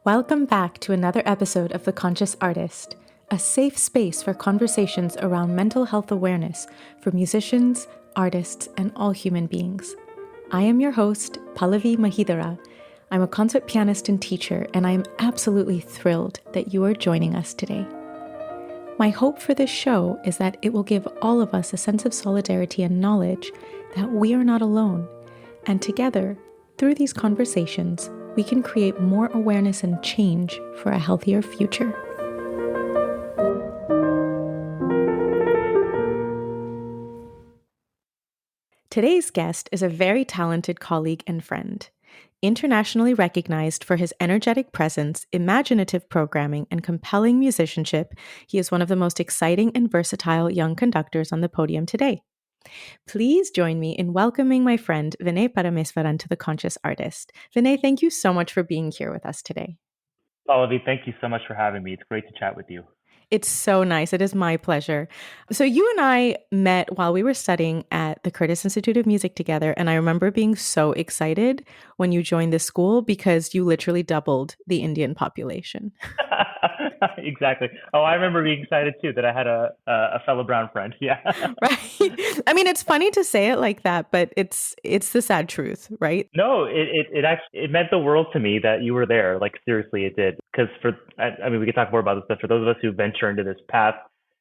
Welcome back to another episode of The Conscious Artist, a safe space for conversations around mental health awareness for musicians, artists, and all human beings. I am your host, Pallavi Mahidara. I'm a concert pianist and teacher, and I am absolutely thrilled that you are joining us today. My hope for this show is that it will give all of us a sense of solidarity and knowledge that we are not alone, and together, through these conversations, we can create more awareness and change for a healthier future. Today's guest is a very talented colleague and friend. Internationally recognized for his energetic presence, imaginative programming, and compelling musicianship, he is one of the most exciting and versatile young conductors on the podium today. Please join me in welcoming my friend Vinay Parameswaran to The Conscious Artist. Vinay, thank you so much for being here with us today. Pallavi, thank you so much for having me. It's great to chat with you. It's so nice. It is my pleasure. So you and I met while we were studying at the Curtis Institute of Music together, and I remember being so excited when you joined the school because you literally doubled the Indian population. Exactly. Oh, I remember being excited too that I had a fellow brown friend. Yeah. Right. I mean, it's funny to say it like that, but it's the sad truth, right? No, it actually meant the world to me that you were there. Like seriously, it did. Because I mean, we could talk more about this, but for those of us who venture into this path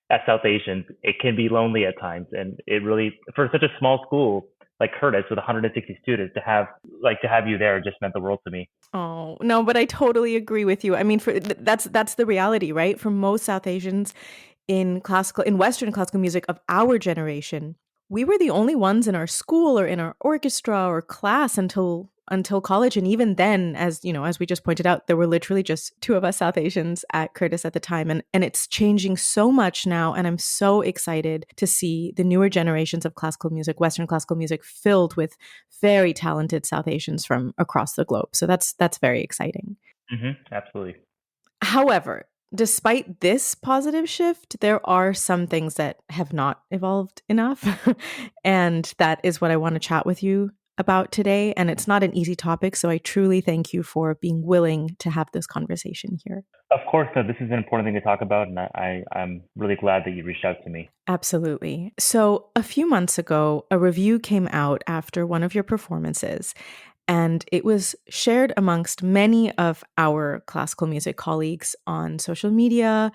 as South Asians, it can be lonely at times, and it really, for such a small school like Curtis with 160 students, to have you there just meant the world to me. Oh, no, but I totally agree with you. I mean, that's the reality, right? For most South Asians in Western classical music of our generation, we were the only ones in our school or in our orchestra or class until college. And even then, as you know, as we just pointed out, there were literally just two of us South Asians at Curtis at the time. And it's changing so much now. And I'm so excited to see the newer generations of classical music, Western classical music, filled with very talented South Asians from across the globe. So that's very exciting. Absolutely. However, despite this positive shift, there are some things that have not evolved enough. And that is what I want to chat with you about today. And it's not an easy topic. So I truly thank you for being willing to have this conversation here. Of course, no, this is an important thing to talk about. And I'm really glad that you reached out to me. Absolutely. So a few months ago, a review came out after one of your performances. And it was shared amongst many of our classical music colleagues on social media,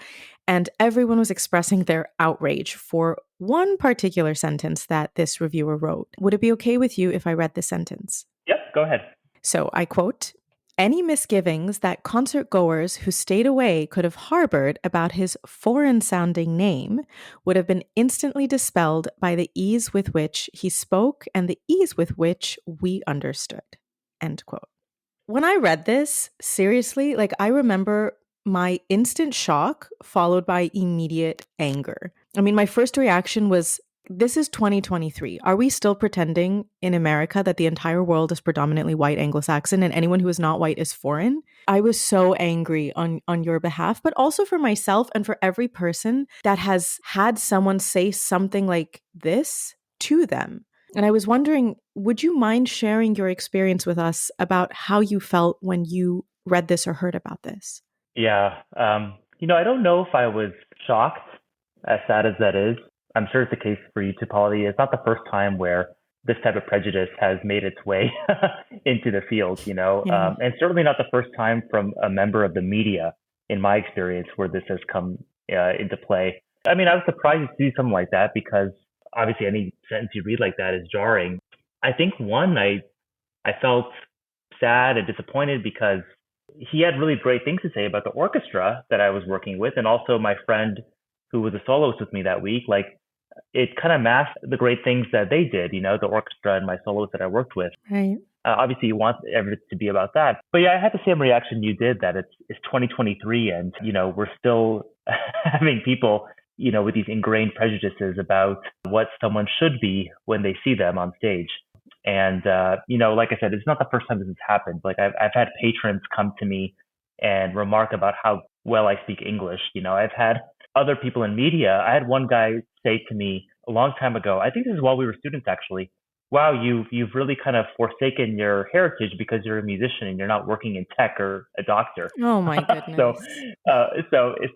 and everyone was expressing their outrage for one particular sentence that this reviewer wrote. Would it be okay with you if I read the sentence? Yep, go ahead. So I quote, "Any misgivings that concert goers who stayed away could have harbored about his foreign-sounding name would have been instantly dispelled by the ease with which he spoke and the ease with which we understood." End quote. When I read this, seriously, I remember my instant shock followed by immediate anger. I mean, my first reaction was, this is 2023. Are we still pretending in America that the entire world is predominantly white Anglo-Saxon and anyone who is not white is foreign? I was so angry on your behalf, but also for myself and for every person that has had someone say something like this to them. And I was wondering, would you mind sharing your experience with us about how you felt when you read this or heard about this? Yeah. I don't know if I was shocked, as sad as that is. I'm sure it's the case for you too, Polly. It's not the first time where this type of prejudice has made its way into the field, Yeah. And certainly not the first time from a member of the media, in my experience, where this has come into play. I mean, I was surprised to see something like that because obviously any sentence you read like that is jarring. I think I felt sad and disappointed because he had really great things to say about the orchestra that I was working with, and also my friend who was a soloist with me that week. It kind of masked the great things that they did, the orchestra and my soloist that I worked with. Right. Obviously, you want everything to be about that. But yeah, I had the same reaction you did, that it's 2023 and, we're still having people, with these ingrained prejudices about what someone should be when they see them on stage. And, like I said, it's not the first time this has happened. I've had patrons come to me and remark about how well I speak English. I've had other people in media. I had one guy say to me a long time ago, I think this is while we were students actually, wow, you've really kind of forsaken your heritage because you're a musician and you're not working in tech or a doctor. Oh my so, goodness. so it's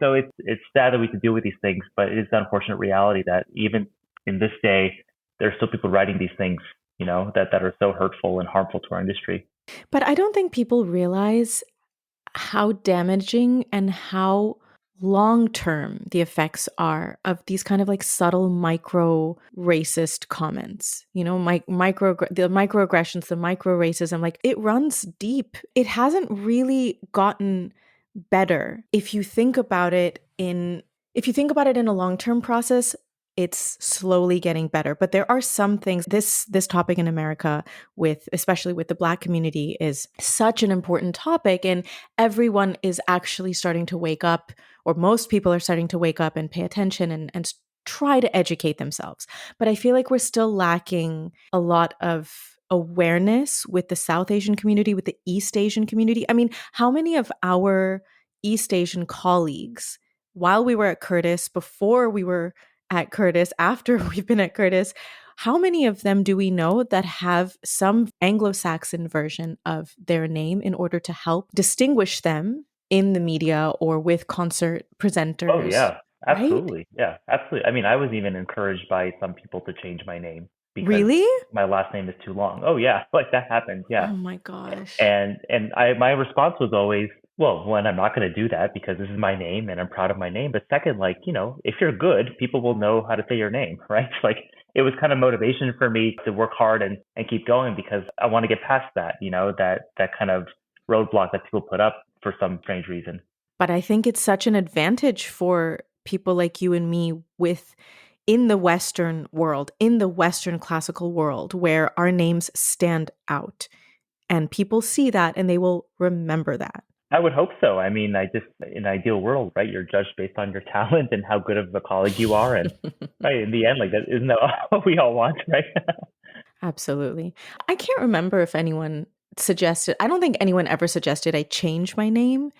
sad that we have to deal with these things, but it is the unfortunate reality that even in this day, there's still people writing these things, that are so hurtful and harmful to our industry. But I don't think people realize how damaging and how long term the effects are of these kind of like subtle micro racist comments. The microaggressions, the micro racism, like it runs deep. It hasn't really gotten better if you think about it in a long-term process. It's slowly getting better, but there are some things. This topic in America, with especially with the Black community, is such an important topic, and everyone is actually starting to wake up, or most people are starting to wake up and pay attention and try to educate themselves. But I feel like we're still lacking a lot of awareness with the South Asian community, with the East Asian community. I mean, how many of our East Asian colleagues, while we were at Curtis, before we were at Curtis, after we've been at Curtis, how many of them do we know that have some Anglo-Saxon version of their name in order to help distinguish them in the media or with concert Oh presenters, yeah, right? absolutely. Yeah, absolutely. I mean, I was even encouraged by some people to change my name because Really? my last name is too long. Oh yeah, like that happened. Yeah. Oh my gosh. And my response was always, well, one, I'm not going to do that because this is my name and I'm proud of my name. But second, like, if you're good, people will know how to say your name, right? Like it was kind of motivation for me to work hard and keep going because I want to get past that, that kind of roadblock that people put up for some strange reason. But I think it's such an advantage for people like you and me in the Western world, in the Western classical world, where our names stand out. And people see that and they will remember that. I would hope so. I mean, in an ideal world, right? You're judged based on your talent and how good of a colleague you are. And right, in the end, like that, isn't that what we all want, right? Absolutely. I can't remember if anyone suggested, I don't think anyone ever suggested I change my name.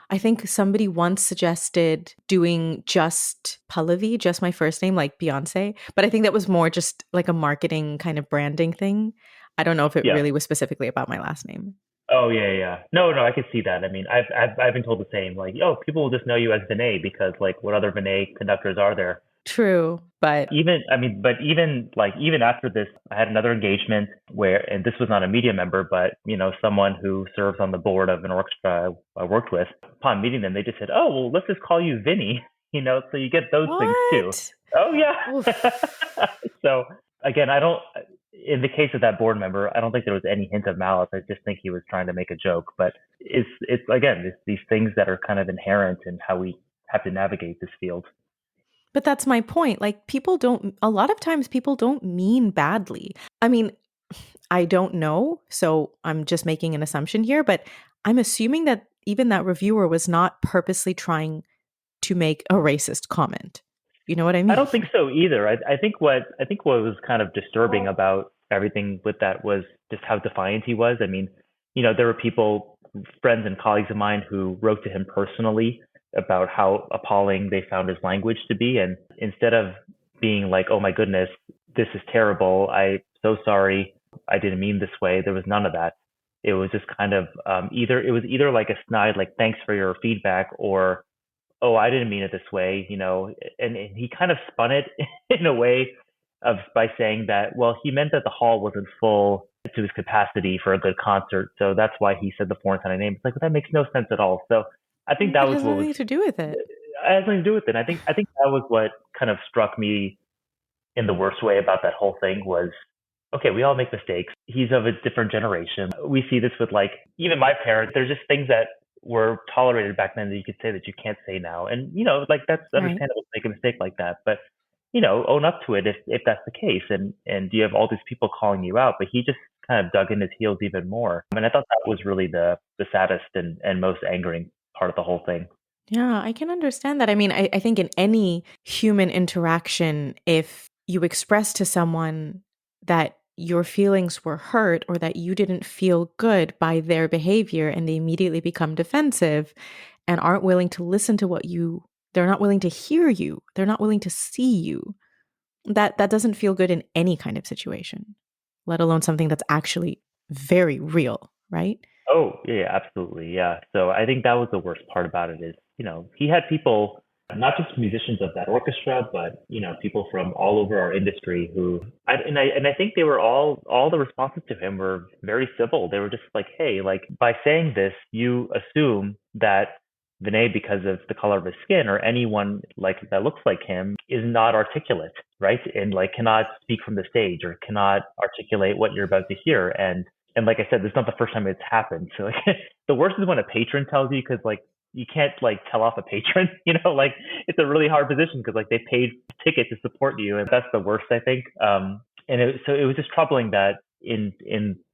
I think somebody once suggested doing just Pallavi, just my first name, like Beyonce. But I think that was more just like a marketing kind of branding thing. I don't know if it Yeah. really was specifically about my last name. Oh yeah, yeah. No, no, I could see that. I mean, I've been told the same. Like, oh, people will just know you as Vinay because like, what other Vinay conductors are there? True, but Even after this, I had another engagement where, and this was not a media member, but someone who serves on the board of an orchestra I worked with. Upon meeting them, they just said, "Oh, well, let's just call you Vinny," so you get those things too. what? Oh yeah. Oof. So again, I don't. In the case of that board member, I don't think there was any hint of malice. I just think he was trying to make a joke. But it's again, it's these things that are kind of inherent in how we have to navigate this field. But that's my point. Like, a lot of times people don't mean badly. I mean, I don't know. So I'm just making an assumption here, but I'm assuming that even that reviewer was not purposely trying to make a racist comment. You know what I I mean? don't think so either. I think what was kind of disturbing about everything with that was just how defiant he was. I mean, there were people, friends and colleagues of mine, who wrote to him personally about how appalling they found his language to be, and instead of being like, "Oh my goodness, this is terrible. I'm so sorry. I didn't mean this way." There was none of that. It was just kind of either like a snide like thanks for your feedback, or oh, I didn't mean it this way, and he kind of spun it in a way of by saying that, well, he meant that the hall wasn't full to his capacity for a good concert, so that's why he said the foreign sounding name. It's like, well, that makes no sense at all. So I think that That was has what was nothing to do with it. had nothing to do with it. I think that was what kind of struck me in the worst way about that whole thing was, okay, we all make mistakes. He's of a different generation. We see this with like even my parents. There's just things that were tolerated back then that you could say that you can't say now. And like that's Right. understandable to make a mistake like that. But own up to it if that's the case. And you have all these people calling you out, but he just kind of dug in his heels even more. And I thought that was really the saddest and most angering part of the whole thing. Yeah, I can understand that. I mean, I think in any human interaction, if you express to someone that your feelings were hurt or that you didn't feel good by their behavior and they immediately become defensive and aren't willing to listen to they're not willing to hear you, they're not willing to see you, that doesn't feel good in any kind of situation. let alone something that's actually very real, right? Oh, yeah, absolutely. Yeah. So I think that was the worst part about it is, he had people, not just musicians of that orchestra, but, people from all over our industry who, and I think they were all the responses to him were very civil. They were just like, hey, like by saying this, you assume that Vinay, because of the color of his skin or anyone like that looks like him, is not articulate, right? And like cannot speak from the stage or cannot articulate what you're about to hear. And like I said, this is not the first time it's happened. So like, the worst is when a patron tells you because like you can't like tell off a patron, like it's a really hard position because like they paid ticket to support you, and that's the worst I think. So it was just troubling that in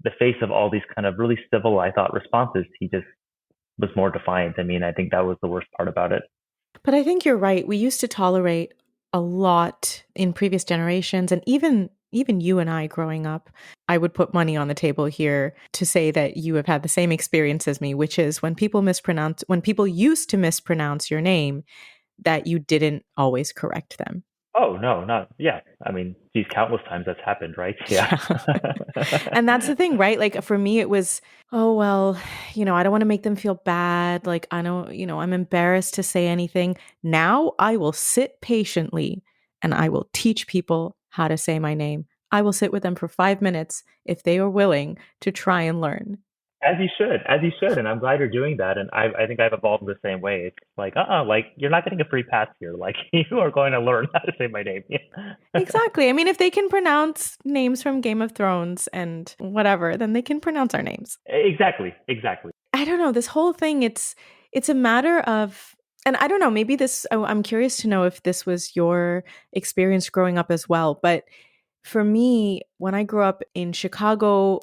the face of all these kind of really civil, I thought, responses, he just was more defiant. I mean, I think that was the worst part about it. But I think you're right. We used to tolerate a lot in previous generations, and even you and I growing up, I would put money on the table here to say that you have had the same experience as me, which is when people used to mispronounce your name, that you didn't always correct them. Oh no, not yeah. I mean, these countless times that's happened, right? Yeah. Yeah. And that's the thing, right? Like for me, it was, oh, well, I don't want to make them feel bad. Like, I don't, I'm embarrassed to say anything. Now I will sit patiently and I will teach people how to say my name. I will sit with them for 5 minutes if they are willing to try and learn. As you should, and I'm glad you're doing that. And I think I've evolved the same way. It's like, like you're not getting a free pass here. Like you are going to learn how to say my name. Exactly. I mean, if they can pronounce names from Game of Thrones and whatever, then they can pronounce our names. Exactly, exactly. I don't know, this whole thing, it's a matter of, and I don't know, maybe I'm curious to know if this was your experience growing up as well, but for me, when I grew up in Chicago,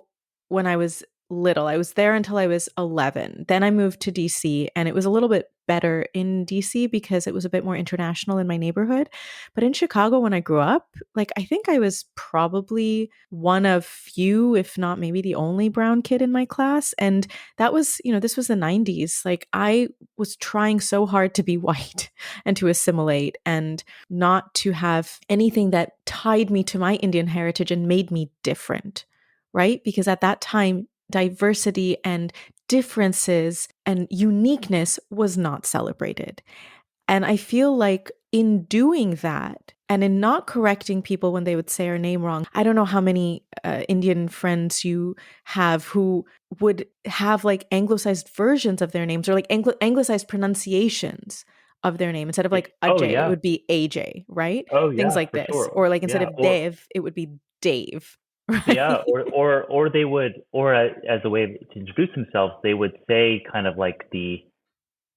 when I was little, I was there until I was 11. Then I moved to DC, and it was a little bit better in DC because it was a bit more international in my neighborhood. But in Chicago, when I grew up, like I think I was probably one of few, if not maybe the only brown kid in my class. And that was, this was the 90s. Like I was trying so hard to be white and to assimilate and not to have anything that tied me to my Indian heritage and made me different, right? Because at that time, diversity and differences and uniqueness was not celebrated. And I feel like in doing that and in not correcting people when they would say our name wrong, I don't know how many Indian friends you have who would have like anglicized versions of their names or like anglicized pronunciations of their name. Instead of like Oh Ajay, it yeah. would be AJ, right? Oh Things yeah, like for this. sure. Or like instead Yeah. of Dev, it would be Dave, Yeah, right? or they would, or as a way to introduce themselves, they would say kind of like the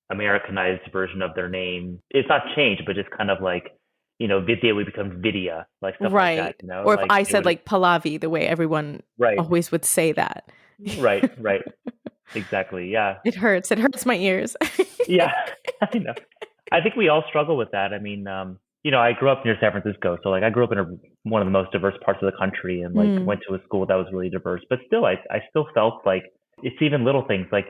Americanized version of their name. It's not changed, but just kind of like, Vidya would become Vidya, like stuff like that, Right. Or if like I they said would, like Pallavi, the way everyone right, always would say that. right, exactly. Yeah. It hurts. It hurts my ears. Yeah, I know. I think we all struggle with that. I mean, I grew up near San Francisco, so like I grew up in one of the most diverse parts of the country, and like Mm, went to a school that was really diverse. But still, I still felt like it's even little things like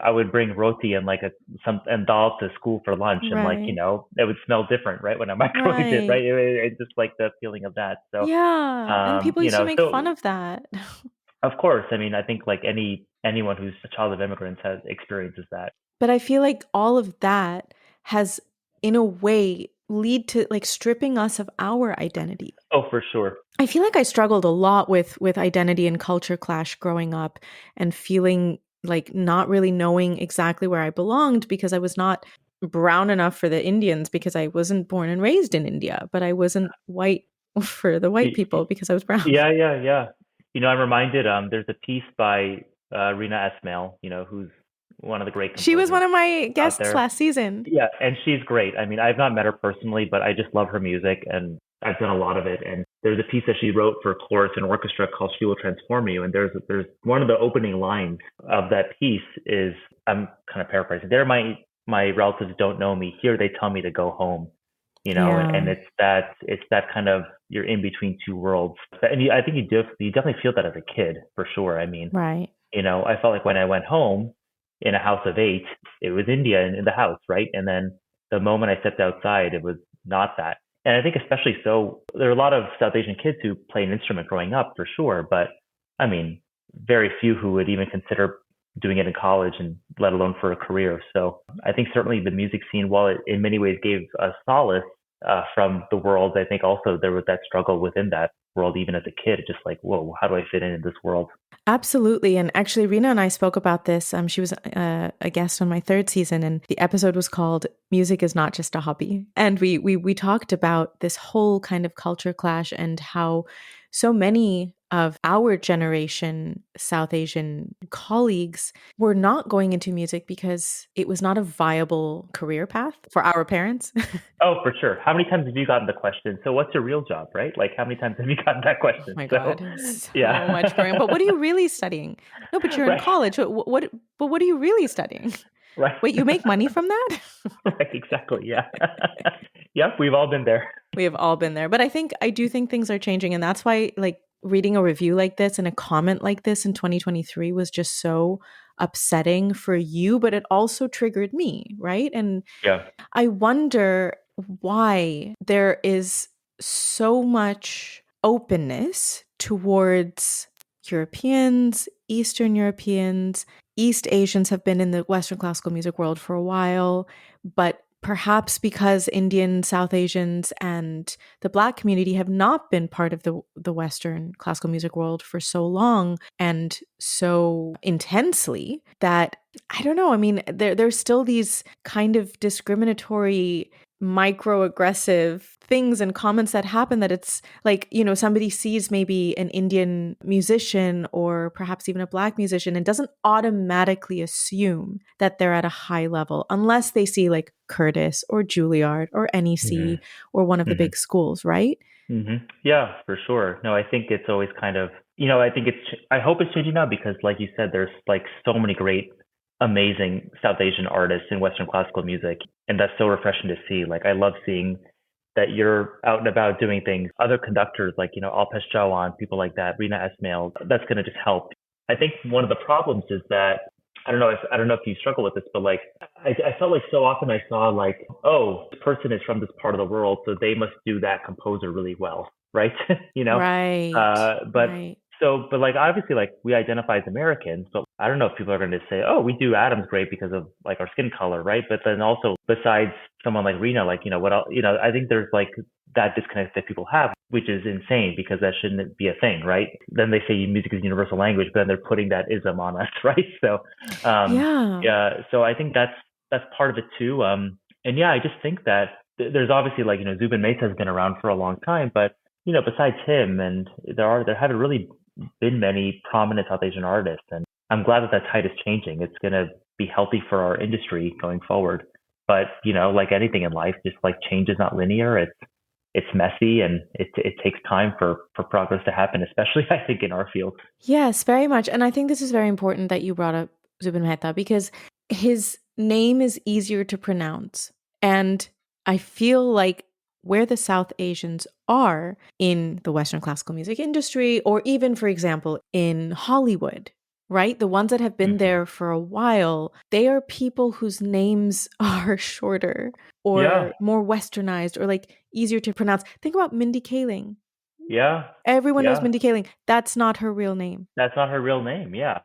I would bring roti and like some and dal to school for lunch, and like right. it would smell different, right, when I microwaved it, Right. right? It's just like the feeling of that. So, Yeah. And people used to make fun so of that. of course, I mean, I think like anyone who's a child of immigrants has experiences that. But I feel like all of that has, in a way, lead to like stripping us of our identity. Oh, for sure. I feel like I struggled a lot with identity and culture clash growing up and feeling like not really knowing exactly where I belonged because I was not brown enough for the Indians because I wasn't born and raised in India, but I wasn't white for the white people because I was brown. Yeah, yeah, yeah. I'm reminded, there's a piece by Rina Esmail, who's one of the great She was composers one of my out guests there. last season. Yeah, and she's great. I mean, I've not met her personally, but I just love her music and I've done a lot of it. And there's a piece that she wrote for chorus and orchestra called She Will Transform You. And there's one of the opening lines of that piece is, I'm kind of paraphrasing. There my relatives don't know me. Here they tell me to go home. And Yeah, it's that kind of you're in between two worlds. And I think you definitely feel that as a kid for sure. I mean, right. I felt like when I went home in a house of eight, it was India in the house, right? And then the moment I stepped outside, it was not that. And I think especially so, there are a lot of South Asian kids who play an instrument growing up for sure, but I mean, very few who would even consider doing it in college and let alone for a career. So I think certainly the music scene, while it in many ways gave us solace from the world, I think also there was that struggle within that world, even as a kid, just like, whoa, how do I fit in this world? Absolutely. And actually, Rena and I spoke about this. She was a guest on my third season, and the episode was called Music is Not Just a Hobby. And we talked about this whole kind of culture clash and how so many of our generation South Asian colleagues were not going into music because it was not a viable career path for our parents. Oh, for sure. How many times have you gotten the question, so what's your real job, right? Like, how many times have you gotten that question? My So, God, so much yeah. growing. But what are you really studying? No, but you're in Right. college. But what are you really studying? Right. Wait, you make money from that? Right. Exactly. Yeah. Yep. We've all been there. We have all been there. But I do think things are changing. And that's why, like, reading a review like this and a comment like this in 2023 was just so upsetting for you, but it also triggered me, right? And Yeah. I wonder why there is so much openness towards Europeans, Eastern Europeans. East Asians have been in the Western classical music world for a while, but perhaps because Indian, South Asians, and the Black community have not been part of the Western classical music world for so long and so intensely that I don't know. I mean, there's still these kind of discriminatory, microaggressive things and comments that happen that it's like, somebody sees maybe an Indian musician or perhaps even a Black musician and doesn't automatically assume that they're at a high level unless they see like Curtis or Juilliard or NEC Hmm. or one of the Hmm. big schools, right? Yeah, for sure. No, I think it's always kind of, I think I hope it's changing now because, like you said, there's like so many great, amazing South Asian artists in Western classical music. And that's so refreshing to see. Like, I love seeing that you're out and about doing things. Other conductors, like, Alpesh Chauhan, people like that, Rina Esmail, that's going to just help. I think one of the problems is that I don't know if you struggle with this, but like I felt like so often I saw like, oh, this person is from this part of the world, so they must do that composer really well, right? you know, Right. but Right. but like obviously like we identify as Americans, but I don't know if people are going to say, oh, we do Adams great because of like our skin color, right? But then also besides someone like Rena, like what else? I think there's like that disconnect that people have, which is insane because that shouldn't be a thing, right? Then they say music is universal language, but then they're putting that ism on us, right? So, Yeah. yeah, so I think that's part of it too. And yeah, I just think that there's obviously like Zubin Mehta has been around for a long time, but besides him, and there haven't really been many prominent South Asian artists, and I'm glad that tide is changing. It's going to be healthy for our industry going forward. But like anything in life, just like change is not linear. It's messy and it takes time for progress to happen, especially I think in our field. Yes, very much. And I think this is very important that you brought up Zubin Mehta because his name is easier to pronounce. And I feel like where the South Asians are in the Western classical music industry, or even, for example, in Hollywood, right? The ones that have been Hmm. there for a while, they are people whose names are shorter Yeah, or more westernized or like easier to pronounce. Think about Mindy Kaling. yeah, Everyone knows yeah. Mindy Kaling. That's not her real name. That's not her real name. Yeah,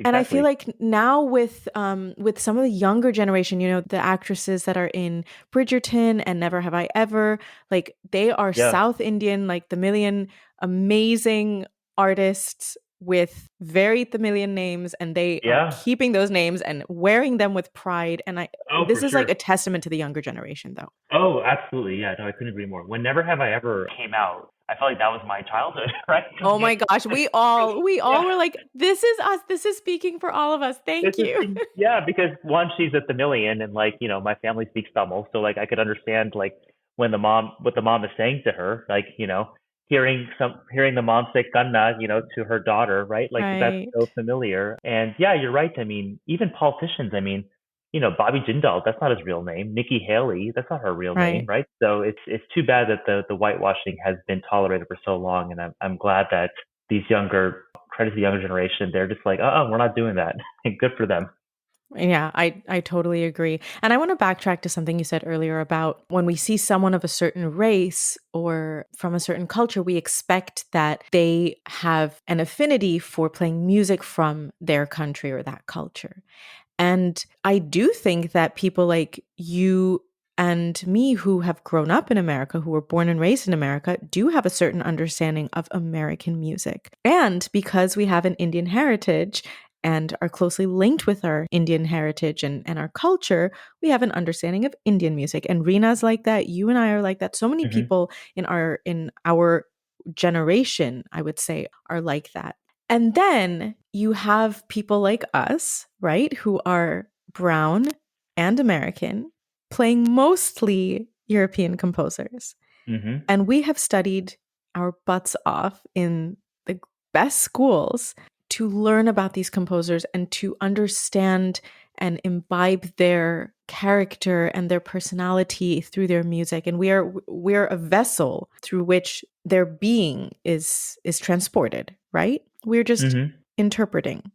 And I feel exactly. like now with some of the younger generation, the actresses that are in Bridgerton and Never Have I Ever, like they are Yeah, South Indian, like the million amazing artists with very familiar names, and they are yeah. keeping those names and wearing them with pride. And Oh, this for is like sure. a testament to the younger generation, though. Oh, absolutely. Yeah, no, I couldn't agree more. When Never Have I Ever came out, I felt like that was my childhood, right? Oh Coming in. my gosh, we all Yeah. were like, this is us. This is speaking for all of us. This Thank is you. yeah, because one, she's at the million, and like my family speaks Tamil, so like I could understand like when what the mom is saying to her, like hearing the mom say "kanna," to her daughter, right? Like that's so Right. familiar. And yeah, you're right. I mean, even politicians. I mean, Bobby Jindal, that's not his real name. Nikki Haley, that's not her real name, Right. right? So it's too bad that the whitewashing has been tolerated for so long, and I'm glad that these younger credit to the younger generation, they're just like, we're not doing that. Good for them. Yeah, I totally agree. And I want to backtrack to something you said earlier about when we see someone of a certain race or from a certain culture, we expect that they have an affinity for playing music from their country or that culture. And I do think that people like you and me who have grown up in America, who were born and raised in America, do have a certain understanding of American music. And because we have an Indian heritage and are closely linked with our Indian heritage and our culture, we have an understanding of Indian music. And Rina's like that. You and I are like that. So many Hmm. people in our generation, I would say, are like that. And then you have people like us, right, who are brown and American, playing mostly European composers. Hmm. And we have studied our butts off in the best schools to learn about these composers and to understand and imbibe their character and their personality through their music. And we're a vessel through which their being is transported, right? We're just Hmm. interpreting.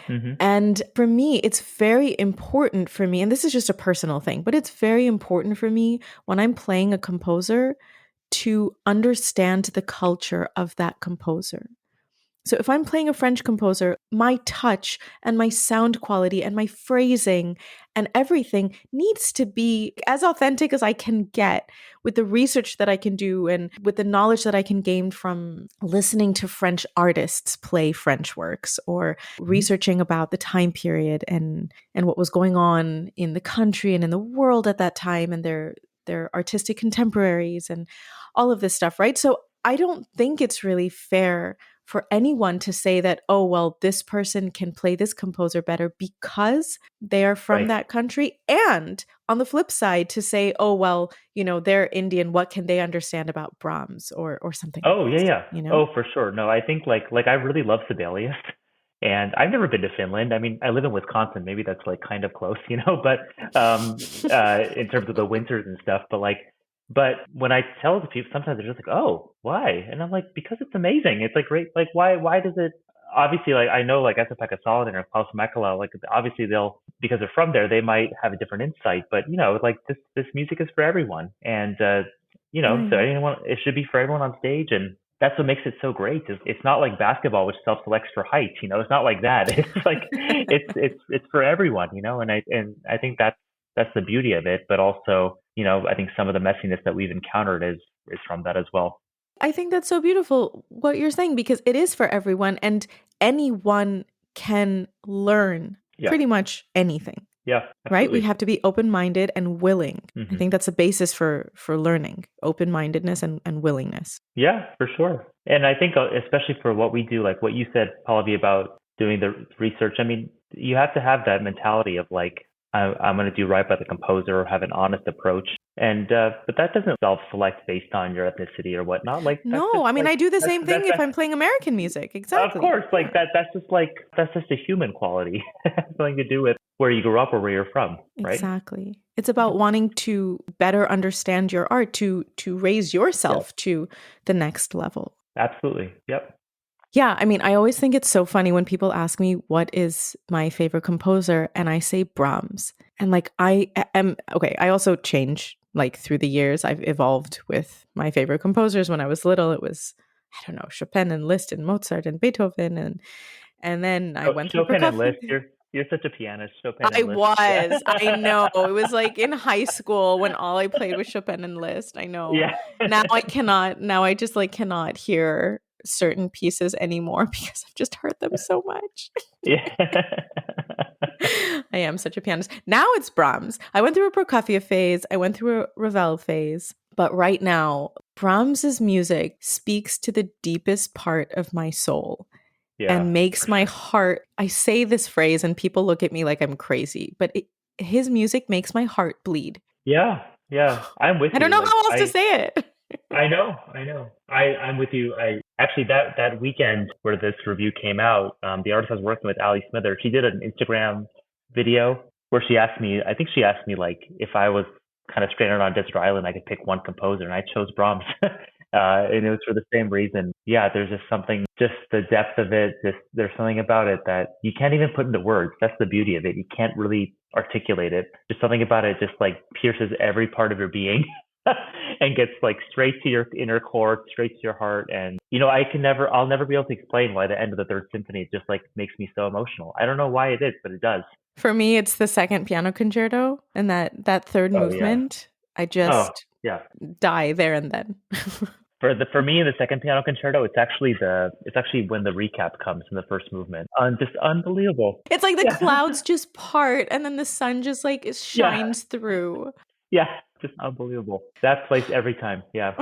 Hmm. And for me, it's very important for me, and this is just a personal thing, but it's very important for me when I'm playing a composer to understand the culture of that composer. So if I'm playing a French composer, my touch and my sound quality and my phrasing and everything needs to be as authentic as I can get with the research that I can do and with the knowledge that I can gain from listening to French artists play French works or researching about the time period and what was going on in the country and in the world at that time and their artistic contemporaries and all of this stuff, right? So I don't think it's really fair for anyone to say that, oh, well, this person can play this composer better because they are from Right. that country. And on the flip side, to say, oh, well, they're Indian. What can they understand about Brahms or something like Oh yeah, this, yeah. Oh, for sure. No, I think like I really love Sibelius, and I've never been to Finland. I mean, I live in Wisconsin. Maybe that's like kind of close, but in terms of the winters and stuff. But when I tell the people, sometimes they're just like, "Oh, why?" And I'm like, "Because it's amazing. It's like great. Like, why does it?" Obviously, like I know, like Esa-Pekka Salonen or Klaus Mekala, like obviously they'll because they're from there, they might have a different insight. But like this music is for everyone, and so right? anyone, it should be for everyone on stage, and that's what makes it so great. It's not like basketball, which self-selects for height. It's not like that. It's like it's for everyone. And I think that's the beauty of it. But also, I think some of the messiness that we've encountered is from that as well. I think that's so beautiful what you're saying because it is for everyone and anyone can learn Yeah, pretty much anything. yeah, Right? We absolutely. have to be open-minded and willing. I Hmm. think that's a basis for learning, open-mindedness and willingness. Yeah, for sure. And I think especially for what we do, like what you said, Pallavi, about doing the research. I mean, you have to have that mentality of like, I'm going to do right by the composer or have an honest approach. And but that doesn't self-select based on your ethnicity or whatnot. Like that's just No, I mean like I do the that's same that's thing if that's I'm playing American music. of Exactly. course, Yeah. like that's just a human quality. It has nothing to do with where you grew up or where you're from, right? Exactly. It's about wanting to better understand your art to raise Yep. yourself to the next level. Absolutely. Yep. Yeah, I mean, I always think it's so funny when people ask me what is my favorite composer and I say Brahms. And like am okay, I also change like through the years. I've evolved with my favorite composers. When I was little, it was I don't know, Chopin and Liszt and Mozart and Beethoven and then I went through Chopin and Liszt, Prokofiev. you're such a pianist. Chopin I and Liszt. Yeah. was. I know. It was like in high school when all I played was Chopin and Liszt. I know. Yeah. Now I just like cannot hear certain pieces anymore because I've just heard them so much. Yeah. I am such a pianist. Now it's Brahms. I went through a Prokofiev phase, I went through a Ravel phase, but right now Brahms's music speaks to the deepest part of my soul Yeah, and makes for my sure. heart. I say this phrase and people look at me like I'm crazy, but his music makes my heart bleed. Yeah, yeah. I'm with I don't you. know Like how else to I say it. I know, I know. I'm with you. I actually that weekend where this review came out, the artist I was working with, Ali Smither, she did an Instagram video where she asked me. I think she asked me like if I was kind of stranded on a desert island, I could pick one composer, and I chose Brahms. And it was for the same reason. Yeah, there's just something, just the depth of it. Just there's something about it that you can't even put into words. That's the beauty of it. You can't really articulate it. Just something about it just like pierces every part of your being. And gets like straight to your inner core, straight to your heart. And I'll never be able to explain why the end of the Third Symphony just like makes me so emotional. I don't know why it is, but it does. For me, it's the second piano concerto and that third Oh yeah. movement. I Oh just yeah. die there and then. For me in the second piano concerto, it's actually when the recap comes in the first movement. Just unbelievable. It's like the Yeah. clouds just part and then the sun just like Yeah. shines through. Yeah. Just unbelievable. That plays every time. Yeah.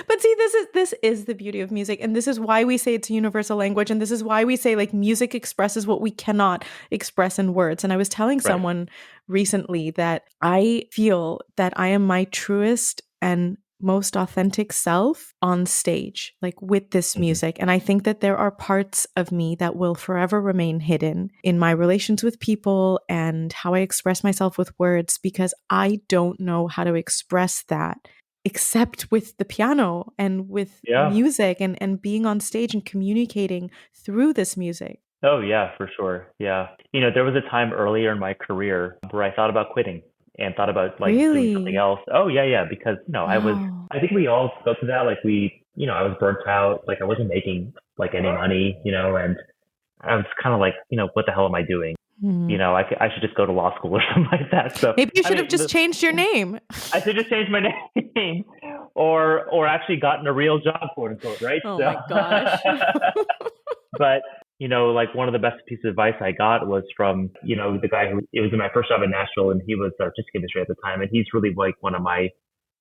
But see, this is the beauty of music, and this is why we say it's a universal language, and this is why we say like music expresses what we cannot express in words. And I was telling Right. someone recently that I feel that I am my truest and most authentic self on stage, like with this Hmm. music. And I think that there are parts of me that will forever remain hidden in my relations with people and how I express myself with words, because I don't know how to express that except with the piano and with Yeah. music and being on stage and communicating through this music. Oh yeah, for sure. Yeah. There was a time earlier in my career where I thought about quitting and thought about like doing something Really? else. Oh yeah, yeah, because Wow. I think we all go through that. Like I was burnt out. Like I wasn't making like any money, and I was kind of like, what the hell am I doing? Hmm. I should just go to law school or something like that. So, Maybe you I should have mean, just changed your name. I should just change my name or actually gotten a real job, quote unquote, right? Oh So, my gosh. but, like one of the best pieces of advice I got was from, the guy who, it was in my first job in Nashville and he was artistic administrator at the time. And he's really like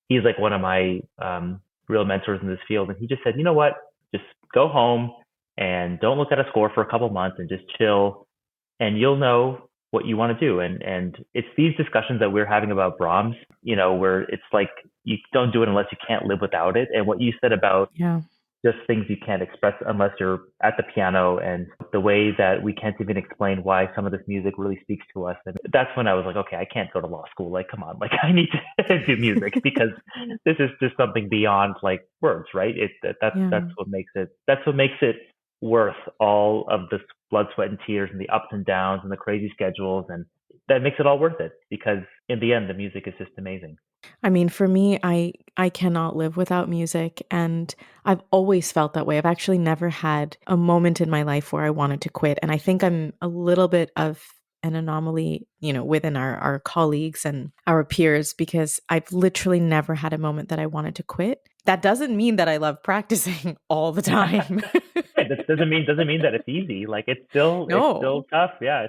he's like one of my, real mentors in this field. And he just said, you know what, just go home and don't look at a score for a couple months and just chill and you'll know what you want to do. And it's these discussions that we're having about Brahms, where it's like you don't do it unless you can't live without it. And what you said about Yeah. just things you can't express unless you're at the piano and the way that we can't even explain why some of this music really speaks to us. And that's when I was like, okay, I can't go to law school. Like, come on, like I need to do music because this is just something beyond like words, right? Yeah. That's what makes it worth all of the blood, sweat, and tears and the ups and downs and the crazy schedules. And that makes it all worth it because in the end, the music is just amazing. I mean, for me, I cannot live without music, and I've always felt that way. I've actually never had a moment in my life where I wanted to quit, and I think I'm a little bit of an anomaly, within our colleagues and our peers, because I've literally never had a moment that I wanted to quit. That doesn't mean that I love practicing all the time. Right, that doesn't mean that it's easy. Like it's still No. tough. Yeah,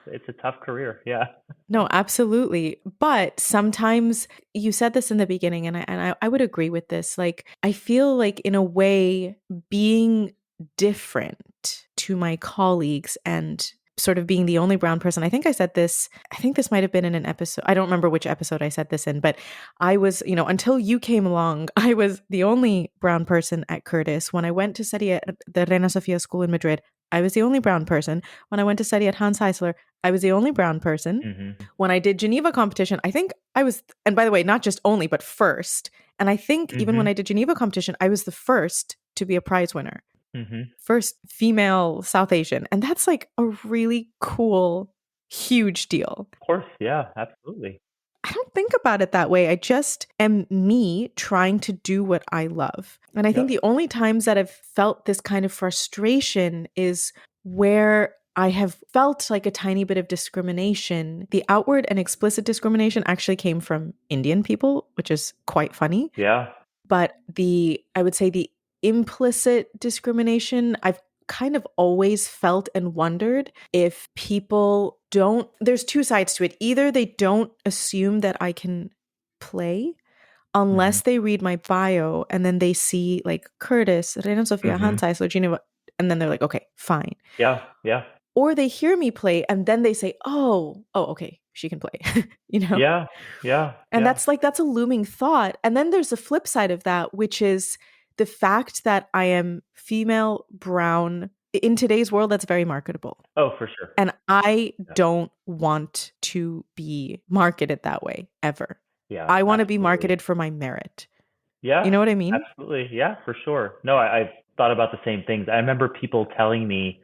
it's a tough career. Yeah. No, absolutely. But sometimes you said this in the beginning, and I would agree with this. Like, I feel like, in a way, being different to my colleagues and sort of being the only brown person. I think this might have been in an episode. I don't remember which episode I said this in, but I was, until you came along, I was the only brown person at Curtis. When I went to study at the Reina Sofia School in Madrid, I was the only brown person. When I went to study at Hans Heisler, I was the only brown person. Hmm. When I did Geneva competition, I think I was, and by the way, not just only, but first. And I think even when Hmm. I did Geneva competition, I was the first to be a prize winner, Hmm. first female South Asian. And that's like a really cool, huge deal. Of course. Yeah. Absolutely. I don't think about it that way. I just am me trying to do what I love. And I think Yep. the only times that I've felt this kind of frustration is where I have felt like a tiny bit of discrimination. The outward and explicit discrimination actually came from Indian people, which is quite funny. Yeah. But I would say the implicit discrimination, I've kind of always felt and wondered if people don't, there's two sides to it. Either they don't assume that I can play Hmm. unless they read my bio and then they see like Curtis, Reina Sofia, Hmm. Hans Eisler, Geneva, and then they're like, okay, fine. Yeah. Yeah. Or they hear me play and then they say, oh, okay, she can play, you know? Yeah. Yeah. And Yeah. that's a looming thought. And then there's the flip side of that, which is the fact that I am female, brown. In today's world, that's very marketable. Oh, for sure. And I Yeah. don't want to be marketed that way ever. Yeah. I want to be Absolutely. marketed for my merit. Yeah, You know what I mean? absolutely. Yeah, for sure. No, I've thought about the same things. I remember people telling me,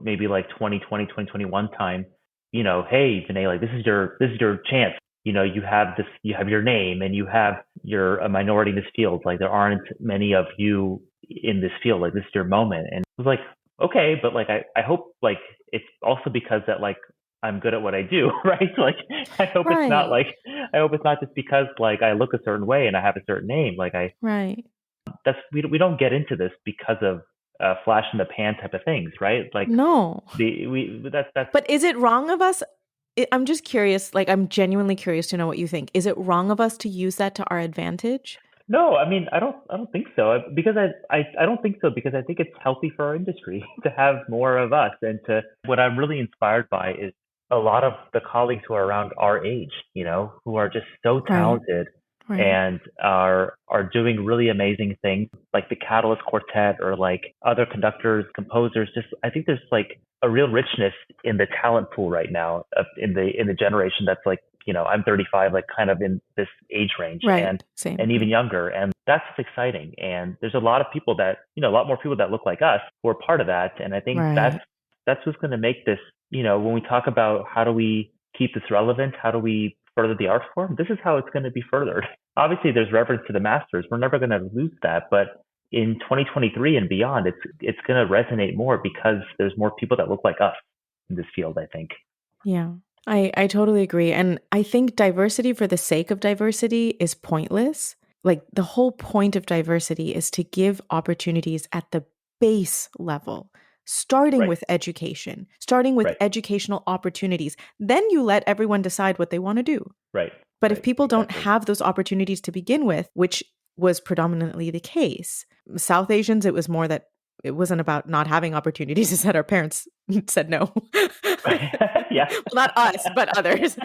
maybe like 2020, 2021 time, hey, Vinay, like this is your chance. You have this, you have your name and you're a minority in this field. Like there aren't many of you in this field. Like this is your moment. And I was like, okay, but like I hope like it's also because that like I'm good at what I do, right? Like I hope it's not Right. like I hope it's not just because like I look a certain way and I have a certain name. Like Right. that's we don't get into this because of flash in the pan type of things, right? Like No. the we that's But is it wrong of us? I'm just curious, like I'm genuinely curious to know what you think. Is it wrong of us to use that to our advantage? no. I mean, I don't think so because I don't think so because I think it's healthy for our industry to have more of us and to what I'm really inspired by is a lot of the colleagues who are around our age, who are just so Right. talented Right. and are doing really amazing things like the Catalyst Quartet or like other conductors, composers. Just I think there's like a real richness in the talent pool right now in the generation that's like I'm 35, like kind of in this age range and Right. Same. and even Yeah. younger. And that's exciting. And there's a lot of people that, a lot more people that look like us who are part of that. And I think that's Right. that's what's going to make this, when we talk about how do we keep this relevant, how do we further the art form, this is how it's going to be furthered. Obviously, there's reference to the masters. We're never going to lose that, but in 2023 and beyond, it's going to resonate more because there's more people that look like us in this field. I think. Yeah. I totally agree. And I think diversity for the sake of diversity is pointless. Like the whole point of diversity is to give opportunities at the base level, starting Right. with education, starting with Right. educational opportunities. Then you let everyone decide what they want to do. Right. But if Right. people don't Exactly. have those opportunities to begin with, which was predominantly the case, South Asians, it was more that it wasn't about not having opportunities, it's that our parents said no. Yeah. Well, not us, but others.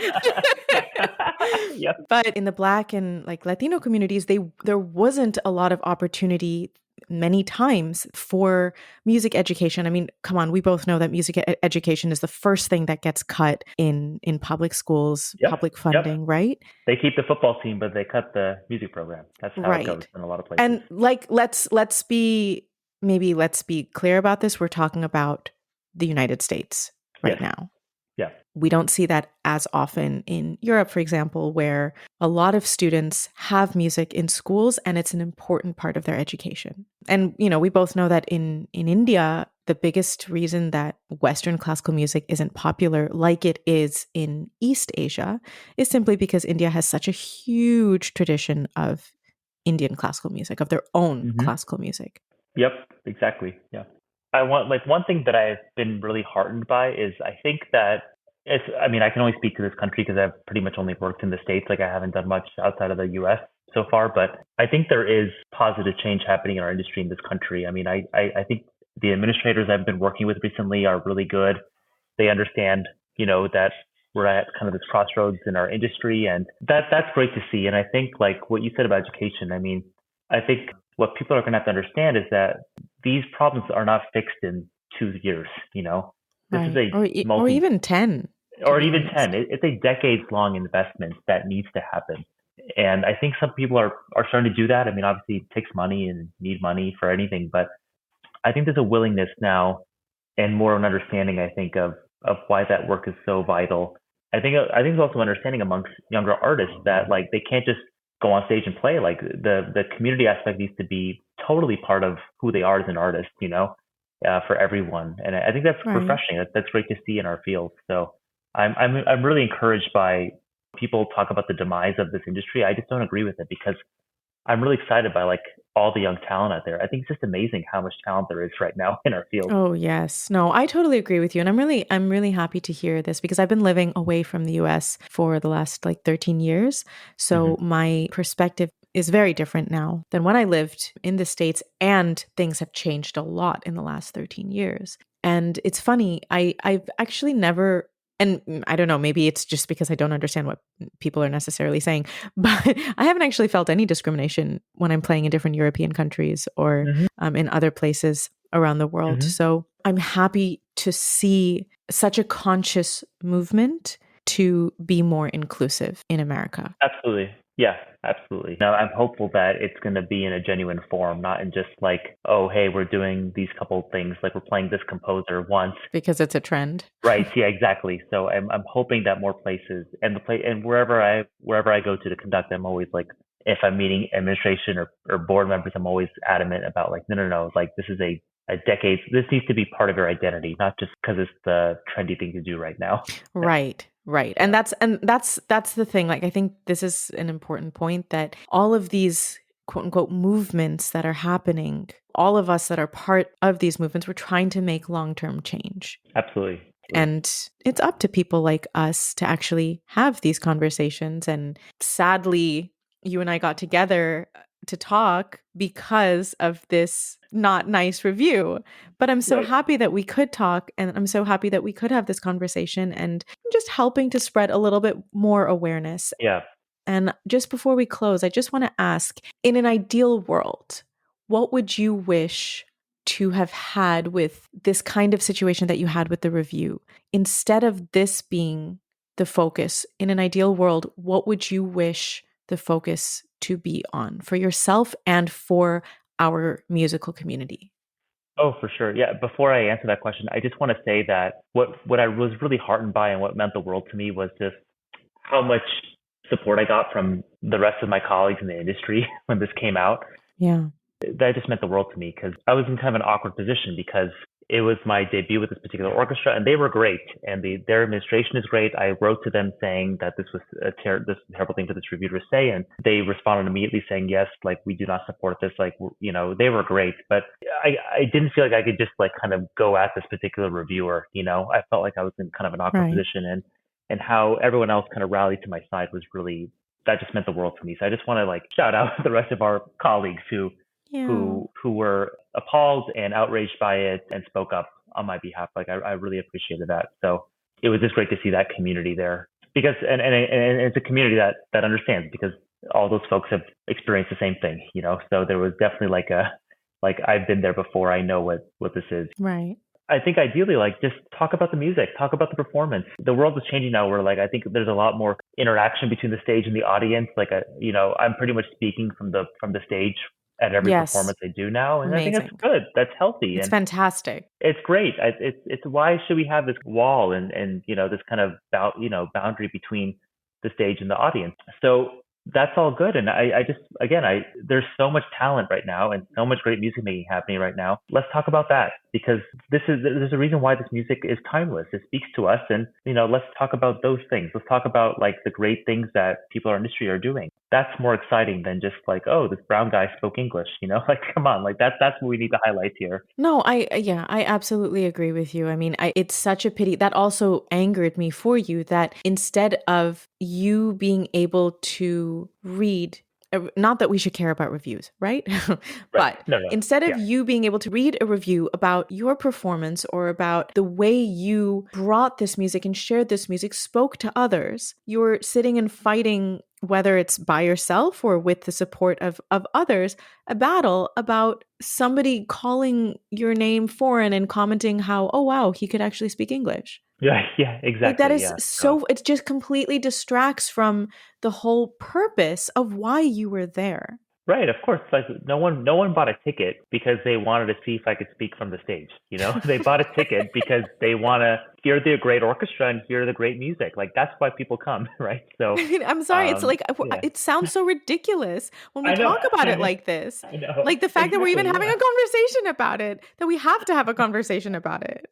Yep. But in the Black and like Latino communities, there wasn't a lot of opportunity many times for music education. I mean, come on, we both know that music education is the first thing that gets cut in public schools, Yep. public Yep. funding, right? They keep the football team, but they cut the music program. That's how it goes Right. in a lot of places. And like let's be clear about this. We're talking about the United States Yes. right now. Yeah. We don't see that as often in Europe, for example, where a lot of students have music in schools and it's an important part of their education. And, we both know that in India, the biggest reason that Western classical music isn't popular like it is in East Asia is simply because India has such a huge tradition of Indian classical music, of their own Hmm. classical music. Yep. Exactly. Yeah. I want like one thing that I've been really heartened by is I think that I mean, I can only speak to this country because I've pretty much only worked in the States. Like I haven't done much outside of the US so far, but I think there is positive change happening in our industry in this country. I mean, I think the administrators I've been working with recently are really good. They understand, that we're at kind of this crossroads in our industry and that's great to see. And I think like what you said about education, I mean, I think what people are going to have to understand is that these problems are not fixed in 2 years, this is Right. a Or multi even 10, to or be even 10. honest. It's a decades long investment that needs to happen. And I think some people are starting to do that. I mean, obviously it takes money and need money for anything, but I think there's a willingness now and more of an understanding, I think, of why that work is so vital. I think there's also understanding amongst younger artists that like they can't just go on stage and play. Like the community aspect needs to be totally part of who they are as an artist, for everyone. And I think that's Right. refreshing. That's great to see in our field. So I'm really encouraged by people talk about the demise of this industry. I just don't agree with it because I'm really excited by like all the young talent out there. I think it's just amazing how much talent there is right now in our field. Oh, yes. No, I totally agree with you. And I'm really happy to hear this because I've been living away from the US for the last like 13 years. Hmm. So my perspective is very different now than when I lived in the States, and things have changed a lot in the last 13 years. And it's funny, I've actually never, and I don't know, maybe it's just because I don't understand what people are necessarily saying, but I haven't actually felt any discrimination when I'm playing in different European countries or Hmm. in other places around the world. Hmm. So I'm happy to see such a conscious movement to be more inclusive in America? Absolutely. Yeah, absolutely. Now, I'm hopeful that it's going to be in a genuine form, not in just like, oh, hey, we're doing these couple things, like we're playing this composer once. Because it's a trend. Right. Yeah, exactly. So I'm hoping that more places and wherever I go to conduct, I'm always like, if I'm meeting administration or board members, I'm always adamant about like, no, like this is a decade. This needs to be part of your identity, not just because it's the trendy thing to do right now. Right, right. Yeah. And that's the thing. Like I think this is an important point that all of these quote unquote movements that are happening, all of us that are part of these movements, we're trying to make long-term change. Absolutely. And it's up to people like us to actually have these conversations. And sadly, you and I got together to talk because of this not nice review. But I'm so Right. happy that we could talk, and I'm so happy that we could have this conversation and just helping to spread a little bit more awareness. Yeah. And just before we close, I just want to ask, in an ideal world, what would you wish to have had with this kind of situation that you had with the review? Instead of this being the focus, in an ideal world, what would you wish the focus to be on for yourself and for our musical community? Oh, for sure. Yeah. Before I answer that question, I just want to say that what I was really heartened by and what meant the world to me was just how much support I got from the rest of my colleagues in the industry when this came out. Yeah. That just meant the world to me because I was in kind of an awkward position because it was my debut with this particular orchestra and they were great and their administration is great. I wrote to them saying that this was this terrible thing for this reviewer to say, and they responded immediately saying yes, like we do not support this. Like they were great, but I didn't feel like I could just like kind of go at this particular reviewer. I felt like I was in kind of an awkward Right. position, and how everyone else kind of rallied to my side was really that just meant the world to me. So I just want to like shout out the rest of our colleagues who Yeah. who were appalled and outraged by it and spoke up on my behalf. Like I really appreciated that. So it was just great to see that community there because and it's a community that understands because all those folks have experienced the same thing. So there was definitely like I've been there before. I know what this is. Right. I think ideally, like just talk about the music, talk about the performance. The world is changing now where like I think there's a lot more interaction between the stage and the audience. Like I'm pretty much speaking from the stage at every Yes. performance I do now, and I think that's Amazing. good. That's healthy, It's and fantastic. it's great. It's why should we have this wall and this kind of boundary between the stage and the audience? So that's all good. And I just again there's so much talent right now and so much great music making happening right now. Let's talk about that because there's a reason why this music is timeless. It speaks to us, and let's talk about those things. Let's talk about like the great things that people in our industry are doing. That's more exciting than just like, oh, this brown guy spoke English. Like come on, like that's what we need to highlight here. No, yeah, I absolutely agree with you. I mean, it's such a pity. That also angered me for you that instead of you being able to read, not that we should care about reviews, right? Right? But No, no, instead of yeah, you being able to read a review about your performance or about the way you brought this music and shared this music, spoke to others, you're sitting and fighting, whether it's by yourself or with the support of others, a battle about somebody calling your name foreign and commenting how, oh, wow, he could actually speak English. yeah, Like that exactly, is yeah. So so, it just completely distracts from the whole purpose of why you were there. right, of course. Like no one bought a ticket because they wanted to see if I could speak from the stage. They bought a ticket because they want to hear the great orchestra and hear the great music. Like that's why people come, right? So, I mean, I'm sorry. It's like, yeah, it sounds so ridiculous when we I know, talk about I it know, like this. I know, Like the fact that we're even exactly, having yeah. a conversation about it, that we have to have a conversation about it.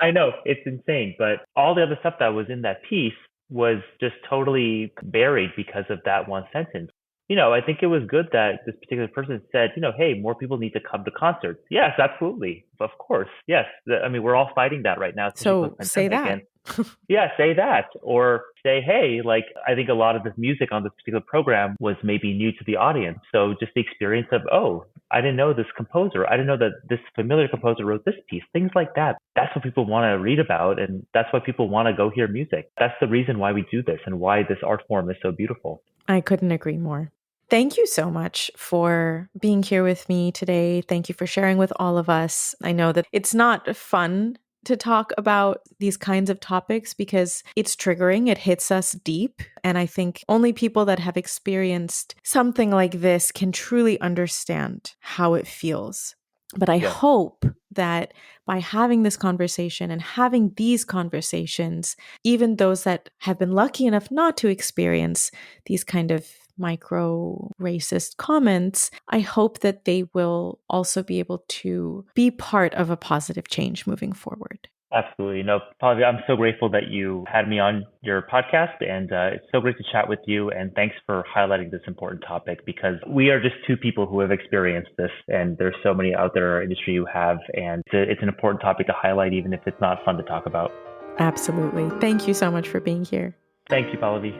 I know it's insane, but all the other stuff that was in that piece was just totally buried because of that one sentence. I think it was good that this particular person said, hey, more people need to come to concerts. Yes, absolutely. Of course. Yes. I mean, we're all fighting that right now, especially So say post-pandemic. that. And yeah, say that or say, hey, like I think a lot of this music on this particular program was maybe new to the audience. So just the experience of, oh, I didn't know this composer. I didn't know that this familiar composer wrote this piece. Things like that. That's what people want to read about. And that's why people want to go hear music. That's the reason why we do this and why this art form is so beautiful. I couldn't agree more. Thank you so much for being here with me today. Thank you for sharing with all of us. I know that it's not fun to talk about these kinds of topics because it's triggering, it hits us deep. And I think only people that have experienced something like this can truly understand how it feels. But I Yeah. hope that by having this conversation and having these conversations, even those that have been lucky enough not to experience these kind of micro racist comments, I hope that they will also be able to be part of a positive change moving forward. Absolutely. No, Pallavi, I'm so grateful that you had me on your podcast, and it's so great to chat with you. And thanks for highlighting this important topic because we are just two people who have experienced this, and there's so many out there in our industry who have, and it's an important topic to highlight, even if it's not fun to talk about. Absolutely. Thank you so much for being here. Thank you, Pallavi.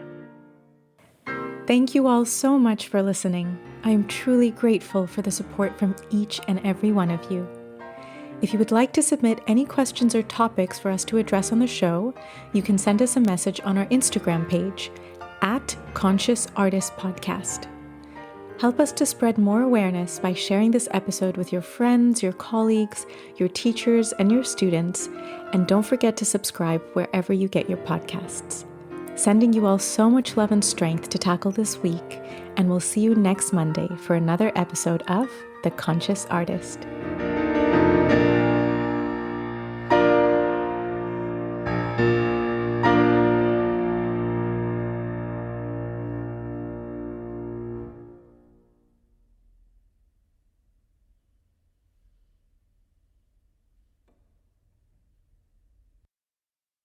Thank you all so much for listening. I am truly grateful for the support from each and every one of you. If you would like to submit any questions or topics for us to address on the show, you can send us a message on our Instagram page @ConsciousArtistPodcast. Help us to spread more awareness by sharing this episode with your friends, your colleagues, your teachers, and your students, and don't forget to subscribe wherever you get your podcasts. Sending you all so much love and strength to tackle this week, and we'll see you next Monday for another episode of The Conscious Artist.